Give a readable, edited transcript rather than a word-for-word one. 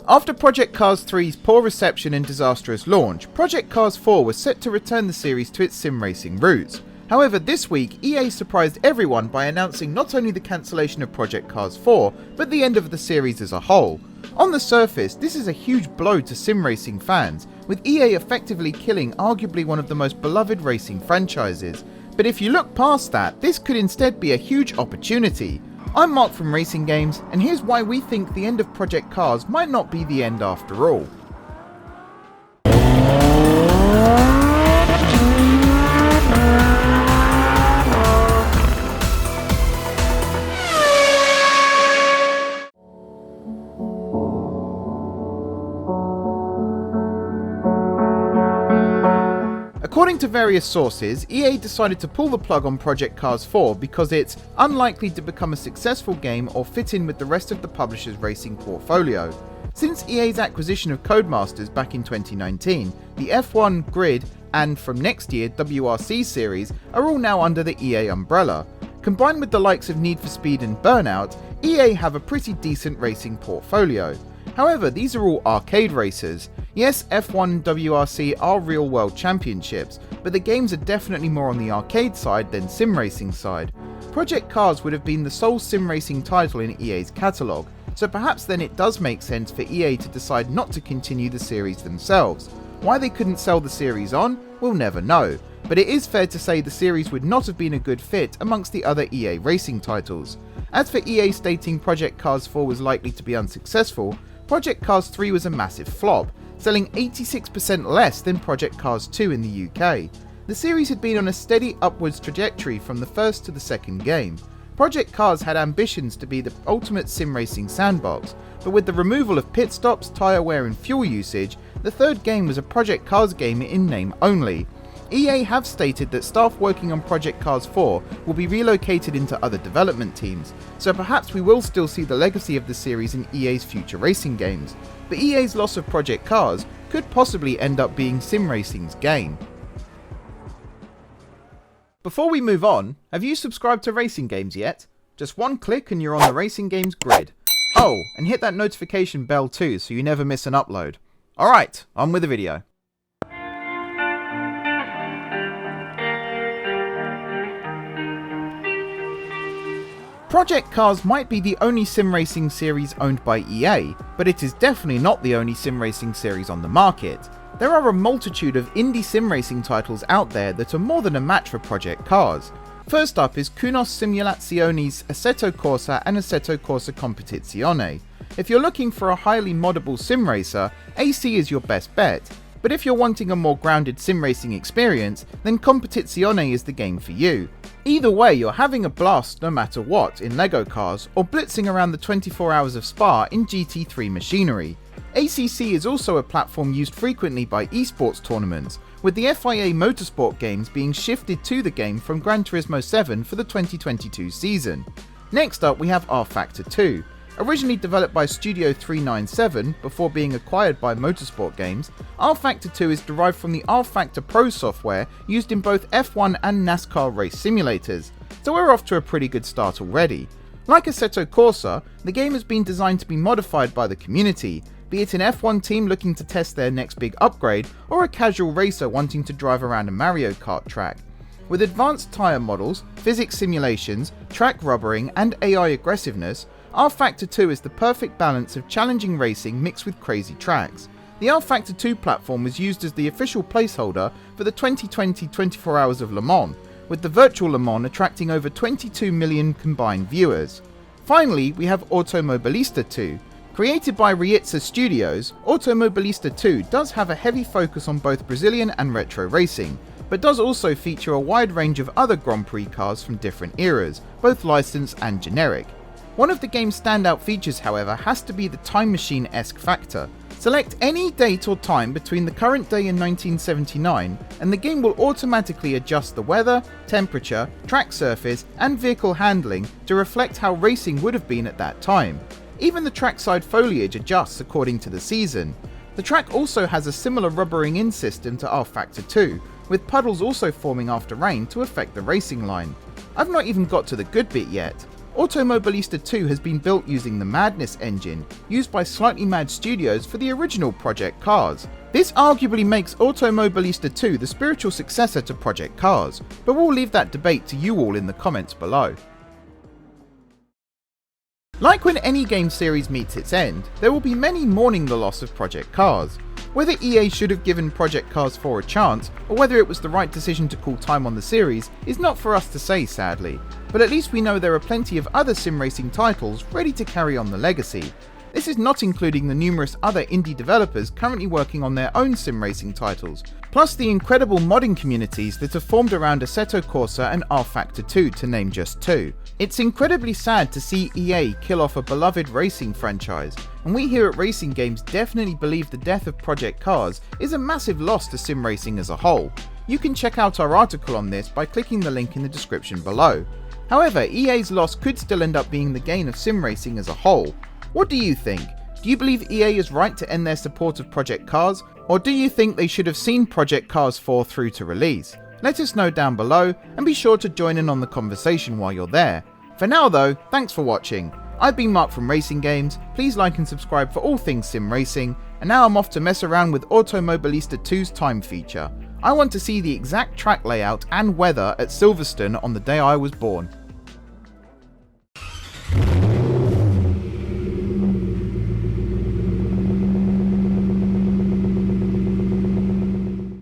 After Project Cars 3's poor reception and disastrous launch, Project Cars 4 was set to return the series to its sim racing roots. However, this week, EA surprised everyone by announcing not only the cancellation of Project Cars 4, but the end of the series as a whole. On the surface, this is a huge blow to sim racing fans, with EA effectively killing arguably one of the most beloved racing franchises. But if you look past that, this could instead be a huge opportunity. I'm Mark from Racing Games, and here's why we think the end of Project Cars might not be the end after all. According to various sources, EA decided to pull the plug on Project Cars 4 because it's unlikely to become a successful game or fit in with the rest of the publisher's racing portfolio. Since EA's acquisition of Codemasters back in 2019, the F1, Grid, and from next year WRC series are all now under the EA umbrella. Combined with the likes of Need for Speed and Burnout, EA have a pretty decent racing portfolio. However, these are all arcade races. Yes, F1 and WRC are real-world championships, but the games are definitely more on the arcade side than sim racing side. Project Cars would have been the sole sim racing title in EA's catalogue, so perhaps then it does make sense for EA to decide not to continue the series themselves. Why they couldn't sell the series on, we'll never know, but it is fair to say the series would not have been a good fit amongst the other EA racing titles. As for EA stating Project Cars 4 was likely to be unsuccessful, Project Cars 3 was a massive flop, selling 86% less than Project Cars 2 in the UK. The series had been on a steady upwards trajectory from the first to the second game. Project Cars had ambitions to be the ultimate sim racing sandbox, but with the removal of pit stops, tyre wear and fuel usage, the third game was a Project Cars game in name only. EA have stated that staff working on Project Cars 4 will be relocated into other development teams, so perhaps we will still see the legacy of the series in EA's future racing games. But EA's loss of Project Cars could possibly end up being sim racing's gain. Before we move on, have you subscribed to Racing Games yet? Just one click and you're on the Racing Games grid. Oh, and hit that notification bell too so you never miss an upload. Alright, on with the video. Project Cars might be the only sim racing series owned by EA, but it is definitely not the only sim racing series on the market. There are a multitude of indie sim racing titles out there that are more than a match for Project Cars. First up is Kunos Simulazione's Assetto Corsa and Assetto Corsa Competizione. If you're looking for a highly moddable sim racer, AC is your best bet. But if you're wanting a more grounded sim racing experience, then Competizione is the game for you. Either way, you're having a blast no matter what in LEGO cars, or blitzing around the 24 hours of Spa in GT3 machinery. ACC is also a platform used frequently by esports tournaments, with the FIA Motorsport games being shifted to the game from Gran Turismo 7 for the 2022 season. Next up we have Rfactor 2. Originally developed by Studio 397 before being acquired by Motorsport Games, Rfactor 2 is derived from the Rfactor Pro software used in both F1 and NASCAR race simulators, so we're off to a pretty good start already. Like Assetto Corsa, the game has been designed to be modified by the community, be it an F1 team looking to test their next big upgrade or a casual racer wanting to drive around a Mario Kart track. With advanced tyre models, physics simulations, track rubbering and AI aggressiveness, Rfactor 2 is the perfect balance of challenging racing mixed with crazy tracks. The Rfactor 2 platform was used as the official placeholder for the 2020 24 Hours of Le Mans, with the virtual Le Mans attracting over 22 million combined viewers. Finally, we have Automobilista 2. Created by Rfactor Studios, Automobilista 2 does have a heavy focus on both Brazilian and retro racing, but does also feature a wide range of other Grand Prix cars from different eras, both licensed and generic. One of the game's standout features, however, has to be the time machine-esque factor. Select any date or time between the current day and 1979, and the game will automatically adjust the weather, temperature, track surface, and vehicle handling to reflect how racing would have been at that time. Even the trackside foliage adjusts according to the season. The track also has a similar rubbering in system to Rfactor 2, with puddles also forming after rain to affect the racing line. I've not even got to the good bit yet. Automobilista 2 has been built using the Madness engine, used by Slightly Mad Studios for the original Project Cars. This arguably makes Automobilista 2 the spiritual successor to Project Cars, but we'll leave that debate to you all in the comments below. Like when any game series meets its end, there will be many mourning the loss of Project Cars. Whether EA should have given Project Cars 4 a chance, or whether it was the right decision to call time on the series, is not for us to say sadly, but at least we know there are plenty of other sim racing titles ready to carry on the legacy. This is not including the numerous other indie developers currently working on their own sim racing titles, plus the incredible modding communities that have formed around Assetto Corsa and Rfactor 2, to name just two. It's incredibly sad to see EA kill off a beloved racing franchise, and we here at Racing Games definitely believe the death of Project Cars is a massive loss to sim racing as a whole. You can check out our article on this by clicking the link in the description below. However, EA's loss could still end up being the gain of sim racing as a whole. What do you think? Do you believe EA is right to end their support of Project Cars, or do you think they should have seen Project Cars 4 through to release? Let us know down below, and be sure to join in on the conversation while you're there. For now though, thanks for watching. I've been Mark from Racing Games, please like and subscribe for all things sim racing, and now I'm off to mess around with Automobilista 2's time feature. I want to see the exact track layout and weather at Silverstone on the day I was born.